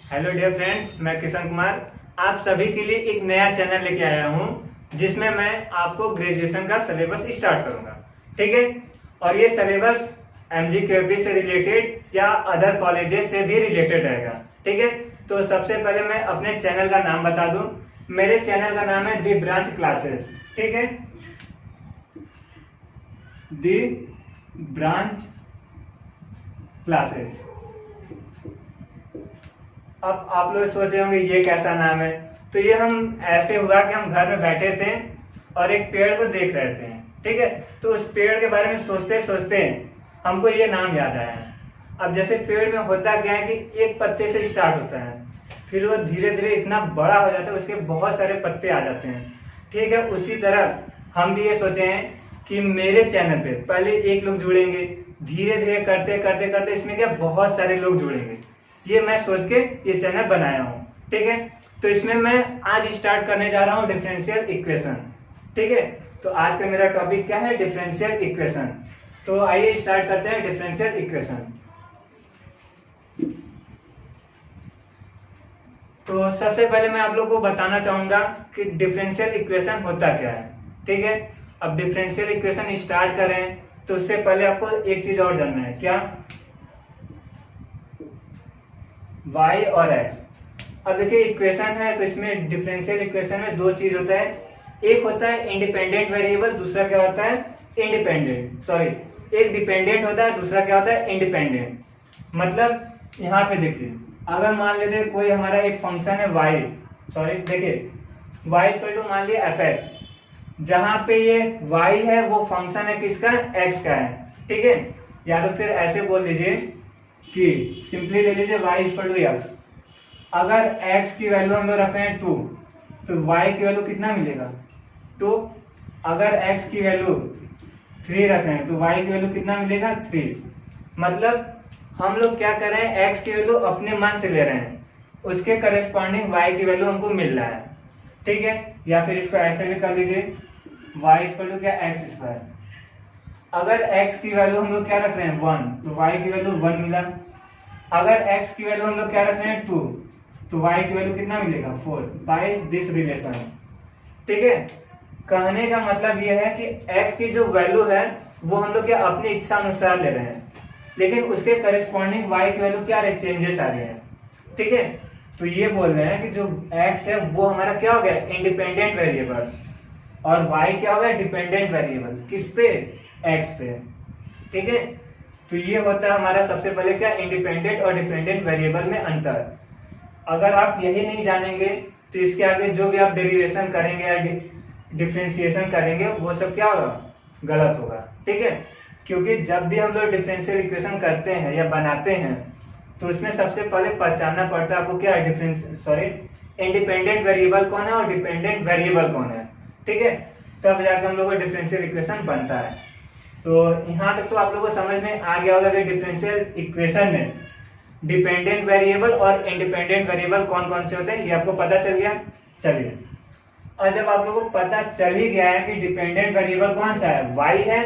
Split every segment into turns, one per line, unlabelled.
Hello dear friends, मैं किशन कुमार आप सभी के लिए एक नया चैनल लेके आया हूं जिसमें मैं आपको ग्रेजुएशन का सिलेबस स्टार्ट करूंगा। ठीक है, और ये सिलेबस एमजीक्यूपी से रिलेटेड या अदर कॉलेजेस से भी रिलेटेड रहेगा। ठीक है, तो सबसे पहले मैं अपने चैनल का नाम बता दूं। मेरे चैनल का नाम है दी ब्रांच क्लासेस। ठीक है, दी ब्रांच क्लासेस। अब आप लोग सोच रहे होंगे ये कैसा नाम है। तो ये हम ऐसे हुआ कि हम घर में बैठे थे और एक पेड़ को देख रहे थे। ठीक है, तो उस पेड़ के बारे में सोचते सोचते हमको ये नाम याद आया। अब जैसे पेड़ में होता क्या है कि एक पत्ते से स्टार्ट होता है, फिर वो धीरे धीरे इतना बड़ा हो जाता है, उसके बहुत सारे पत्ते आ जाते हैं। ठीक है, उसी तरह हम भी ये सोचे हैं कि मेरे चैनल पे पहले एक लोग जुड़ेंगे, धीरे धीरे करते करते करते इसमें क्या बहुत सारे लोग जुड़ेंगे। ये मैं सोच के ये चैनल बनाया हूँ। ठीक है, तो इसमें मैं आज स्टार्ट करने जा रहा हूँ डिफरेंशियल इक्वेशन। ठीक है, तो आज का मेरा टॉपिक क्या है? Differential equation. तो आइए स्टार्ट करते हैं डिफरेंशियल इक्वेशन। तो सबसे पहले मैं आप लोग को बताना चाहूंगा कि डिफरेंशियल इक्वेशन होता क्या है। ठीक है, अब डिफरेंशियल इक्वेशन स्टार्ट करें तो उससे पहले आपको एक चीज और जानना है। क्या? y और x। अब देखिए इक्वेशन है तो इसमें डिफरेंशियल इक्वेशन में दो चीज होता है। एक होता है इंडिपेंडेंट वेरिएबल, दूसरा क्या होता है? एक डिपेंडेंट होता है, दूसरा क्या होता है? इंडिपेंडेंट। मतलब यहाँ पे देखिए, अगर मान लेते कोई हमारा एक फंक्शन है देखिए y इक्वल टू मान लिया fx, जहां पे ये y है वो फंक्शन है किसका? x का है। ठीक है, या तो फिर ऐसे बोल दीजिए कि सिंपली ले लीजिए y इक्वल टू x। अगर x की वैल्यू हम लोग रख रहे हैं 2 तो y की वैल्यू कितना मिलेगा? 2। अगर x की वैल्यू 3 रख रहे हैं तो y की वैल्यू कितना मिलेगा? 3। मतलब हम लोग क्या कर रहे हैं, x की वैल्यू अपने मन से ले रहे हैं, उसके करेस्पॉन्डिंग y की वैल्यू हमको मिल रहा है। ठीक है, या फिर इसको ऐसे भी कर लीजिए y इक्वल टू क्या? X square. अगर x की वैल्यू हम लोग क्या रख रहे हैं? 1 तो y की वैल्यू 1 मिला। अगर x की वैल्यू हम लोग क्या रख रहे हैं? 2 तो y की वैल्यू कितना मिलेगा? 4 बाय दिस रिलेशन। ठीक है, कहने का मतलब यह है कि x की जो वैल्यू है वो हम लोग क्या अपनी इच्छा अनुसार ले रहे हैं, लेकिन उसके करेस्पॉन्डिंग y की वैल्यू क्या रहे? चेंजेस आ रहे हैं। ठीक है, तो ये बोल रहे हैं कि जो x है वो हमारा क्या हो गया? इंडिपेंडेंट वेरिएबल, और y क्या हो गया? Dependent variable. किस पे? x पे। ठीक है, तो ये होता है हमारा सबसे पहले क्या? इंडिपेंडेंट और डिपेंडेंट वेरिएबल में अंतर। अगर आप यही नहीं जानेंगे तो इसके आगे जो भी आप डेरिवेशन करेंगे या डिफरेंशिएशन करेंगे वो सब क्या होगा? गलत होगा। ठीक है, क्योंकि जब भी हम लोग डिफरेंशियल इक्वेशन करते हैं या बनाते हैं तो उसमें सबसे पहले पहचानना पड़ता है आपको क्या? इंडिपेंडेंट वेरिएबल कौन है और डिपेंडेंट वेरिएबल कौन है। ठीक है, तब जाकर हम लोग का डिफरेंशियल इक्वेशन बनता है। तो यहाँ तक तो आप लोगों को समझ में आ गया होगा कि डिफरेंशियल इक्वेशन में डिपेंडेंट वेरिएबल और इंडिपेंडेंट वेरिएबल कौन कौन से होते हैं, ये आपको पता चल गया। चलिए, और जब आप लोगों को पता चल ही गया है कि डिपेंडेंट वेरिएबल कौन सा है? y है,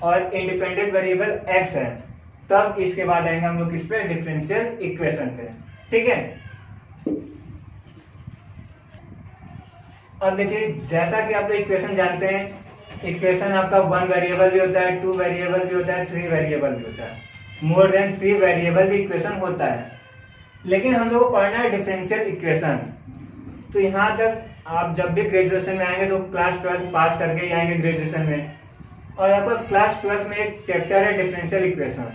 और इंडिपेंडेंट वेरिएबल x है, तब इसके बाद आएंगे हम लोग किस पे? डिफरेंशियल इक्वेशन पे। ठीक है, अब देखिए जैसा कि आप लोग इक्वेशन जानते हैं, इक्वेशन आपका 1 वेरिएबल भी होता है, 2 वेरिएबल भी होता है, 3 वेरिएबल भी होता है, मोर देन 3 वेरिएबल भी इक्वेशन होता है। लेकिन हम लोग को पढ़ना है डिफरेंशियल इक्वेशन। तो यहाँ तक आप जब भी ग्रेजुएशन में आएंगे तो क्लास 12 पास करके ही आएंगे ग्रेजुएशन में, और आपका क्लास 12 में एक चैप्टर है डिफरेंशियल इक्वेशन।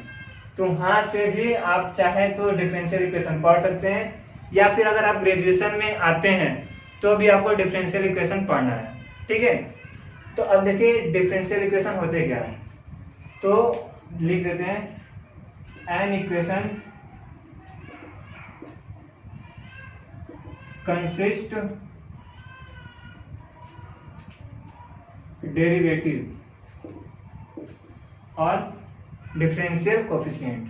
तो वहां से भी आप चाहे तो डिफरेंशियल इक्वेशन पढ़ सकते हैं, या फिर अगर आप ग्रेजुएशन में आते हैं तो भी आपको डिफरेंशियल इक्वेशन पढ़ना है। ठीक है, तो अब देखिए डिफरेंशियल इक्वेशन होते क्या है, तो लिख देते हैं एन इक्वेशन कंसिस्ट डेरिवेटिव और डिफरेंशियल कोफिशिएंट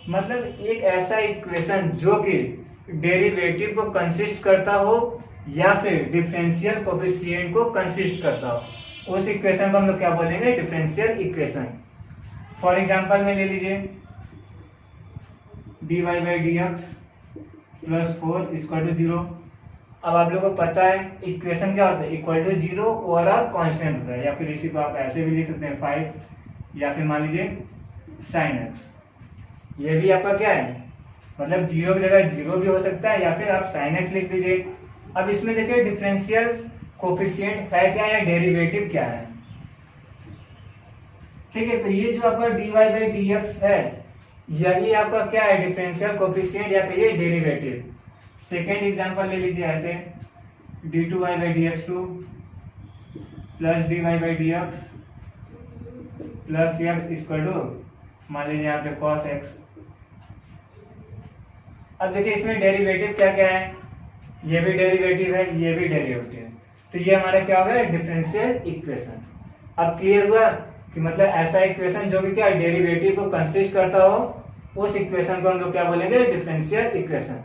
मतलब एक ऐसा इक्वेशन जो कि डेरिवेटिव को कंसिस्ट करता हो या फिर डिफरेंशियल कोफिशिएंट को कंसिस्ट करता हो, उस इक्वेशन को हम लोग क्या बोलेंगे, डिफरेंशियल इक्वेशन। फॉर एग्जांपल में ले लीजिए dy by D X plus 4 equal to 0। अब आप लोगों को पता है इक्वेशन क्या होता है, इक्वल टू 0 और कांस्टेंट होता है, या फिर इसी को आप ऐसे भी लिख सकते हैं 5, या फिर मान लीजिए sin x। ये भी आपका क्या है, मतलब 0 की जगह 0 भी हो सकता है, या फिर आप sin x लिख दीजिए। अब इसमें देखिए डिफरेंशियल कोफिशिएंट है क्या या डेरिवेटिव क्या है, ठीक है। तो ये जो आपका dy बाई डी एक्स है, यही आपका क्या है, डिफरेंशियल कोफिशिएंट या फिर ये डेरिवेटिव। सेकेंड एग्जांपल ले लीजिए ऐसे d2y by D X 2 plus dy by D X plus X equal to मान लीजिए यहाँ पे cos x। अब देखिए इसमें डेरिवेटिव क्या क्या है, ये भी डेरिवेटिव है, ये भी डेरिवेटिव है, तो ये हमारा क्या हो गया, डिफरेंशियल इक्वेशन। अब क्लियर हुआ कि मतलब ऐसा इक्वेशन जो कि क्या डेरिवेटिव को कंसिस्ट करता हो, उस इक्वेशन को हम लोग क्या बोलेंगे, डिफरेंशियल इक्वेशन।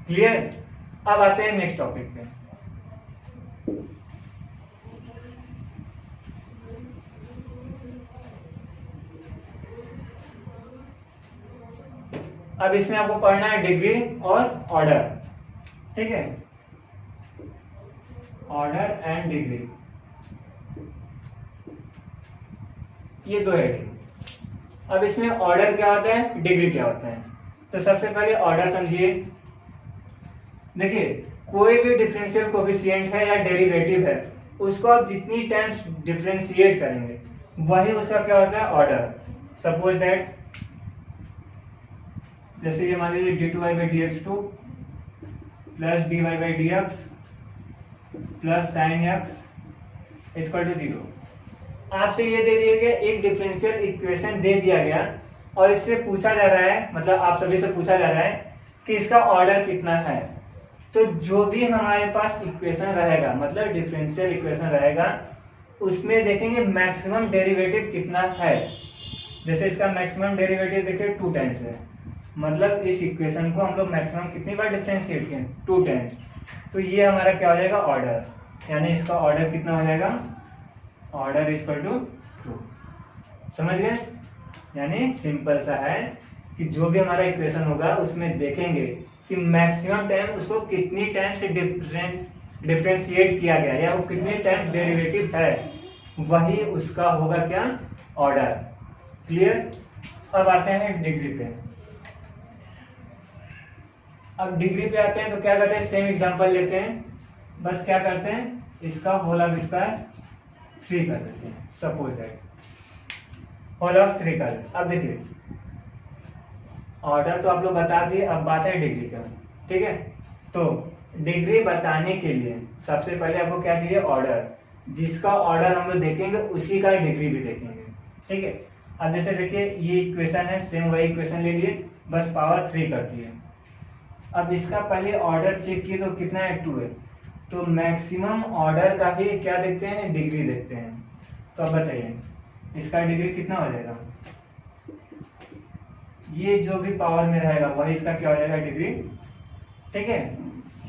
क्लियर। अब आते हैं नेक्स्ट टॉपिक पे। अब इसमें आपको पढ़ना है डिग्री और ऑर्डर, ठीक है, ऑर्डर एंड डिग्री, ये दो हेडिंग। अब इसमें ऑर्डर क्या होता है, डिग्री क्या होता है। तो सबसे पहले ऑर्डर समझिए। देखिए कोई भी डिफरेंशियल कोफिशिएंट है या डेरिवेटिव है, उसको आप जितनी टाइम्स डिफरेंशिएट करेंगे वही उसका क्या होता है, ऑर्डर। सपोज दैट जैसे ये मान लीजिए D two Y by D X 2 plus D Y by D X plus sine X equal to 0। आपसे ये दे दिया गया, एक डिफरेंशियल इक्वेशन दे दिया गया और इससे पूछा जा रहा है, मतलब आप सभी से पूछा जा रहा है कि इसका ऑर्डर कितना है। तो जो भी हमारे पास इक्वेशन रहेगा, मतलब डिफरेंशियल इक्वेशन रहेगा, उसमें देखेंगे मैक्सिमम डेरिवेटिव कितना है। जैसे इसका मैक्सिमम डेरिवेटिव देखिए 2 टाइम्स है, मतलब इस इक्वेशन को हम लोग मैक्सिमम कितनी बार डिफरेंशिएट किए, 2 टाइम्स। तो ये हमारा क्या हो जाएगा, ऑर्डर, यानी इसका ऑर्डर कितना हो जाएगा, ऑर्डर इक्वल टू 2। समझ गए। यानी सिंपल सा है कि जो भी हमारा इक्वेशन होगा उसमें देखेंगे कि मैक्सिमम टाइम उसको कितनी टाइम से डिफरेंशिएट किया गया या वो कितने टाइम्स डेरिवेटिव है, वही उसका होगा क्या, ऑर्डर। क्लियर। अब आते हैं डिग्री पे। अब डिग्री पे आते हैं तो क्या करते हैं, सेम एग्जांपल लेते हैं, बस क्या करते हैं, इसका होल ऑफ स्क्वायर 3 कर देते हैं। सपोज दैट होल ऑफ 3 कर देते। अब देखिए ऑर्डर तो आप लोग बता दिए, अब बात है डिग्री का, ठीक है। तो डिग्री बताने के लिए सबसे पहले आपको क्या चाहिए, ऑर्डर। जिसका ऑर्डर हम लोग देखेंगे उसी का डिग्री भी देखेंगे, ठीक है। अब जैसे देखिए ये इक्वेशन है, सेम वही इक्वेशन ले लिए, बस पावर 3 करती है। अब इसका पहले ऑर्डर चेक किए तो कितना है, 2 है। तो मैक्सिमम ऑर्डर का ही क्या देखते हैं, डिग्री देखते हैं। तो अब बताइए इसका डिग्री कितना हो जाएगा, ये जो भी पावर में रहेगा वही इसका क्या हो जाएगा, डिग्री, ठीक है।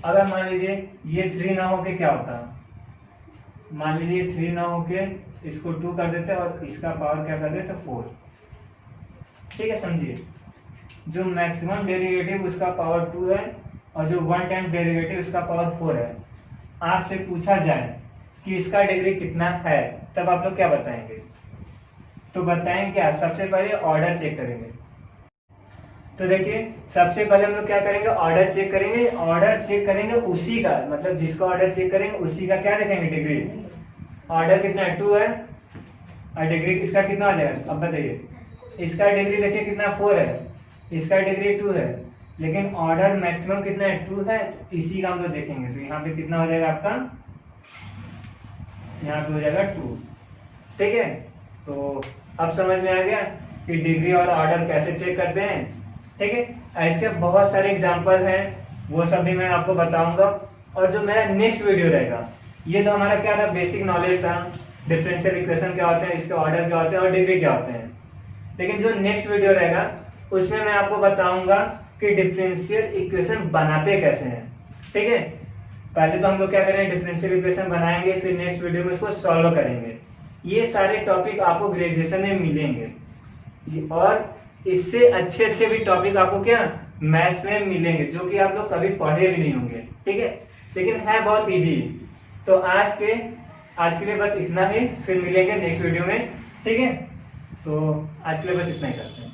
अगर मान लीजिए ये 3 ना होके क्या होता, मान लीजिए 3 ना होके इसको 2 कर देते और इसका पावर क्या कर देते, 4, ठीक है। समझिए जो मैक्सिमम डेरिवेटिव उसका पावर 2 है और जो 1 टाइम डेरिवेटिव उसका पावर 4 है। आपसे पूछा जाए कि इसका डिग्री कितना है, तब आप लोग क्या बताएंगे, तो बताएंगे क्या, सबसे पहले ऑर्डर चेक करेंगे। तो देखिए सबसे पहले हम लोग क्या करेंगे, ऑर्डर चेक करेंगे। ऑर्डर चेक करेंगे उसी का, मतलब जिसका ऑर्डर चेक करेंगे उसी का क्या देखेंगे, डिग्री। ऑर्डर कितना है, 2 है और डिग्री इसका कितना हो जाएगा। अब बताइए इसका डिग्री देखिए कितना, 4 है, इसका डिग्री 2 है, लेकिन ऑर्डर मैक्सिमम कितना है, 2 है। तो इसी का हम लोग देखेंगे। तो यहाँ पे कितना हो जाएगा आपका, यहाँ पे हो जाएगा 2, ठीक है। तो अब समझ में आ गया कि डिग्री और ऑर्डर कैसे चेक करते हैं, ठीक है। इसके बहुत सारे एग्जांपल हैं, वो सब भी मैं आपको बताऊंगा। और जो मेरा नेक्स्ट वीडियो रहेगा, ये तो हमारा क्या था, बेसिक नॉलेज था, डिफरेंशियल इक्वेशन क्या होते हैं, इसके ऑर्डर क्या होते हैं और डिग्री क्या होते हैं। लेकिन जो नेक्स्ट वीडियो रहेगा उसमें मैं आपको बताऊंगा कि डिफरेंशियल इक्वेशन बनाते कैसे हैं, ठीक है। पहले तो हम लोग क्या करेंगे, डिफरेंशियल इक्वेशन बनाएंगे, फिर नेक्स्ट वीडियो में उसको सॉल्व करेंगे। ये सारे टॉपिक आपको ग्रेजुएशन में मिलेंगे और इससे अच्छे अच्छे भी टॉपिक आपको क्या मैथ्स में मिलेंगे, जो कि आप लोग कभी पढ़े भी नहीं होंगे, ठीक है, लेकिन है बहुत इजी। तो आज के लिए बस इतना ही, फिर मिलेंगे नेक्स्ट वीडियो में, ठीक है। तो आज के लिए बस इतना ही करते हैं।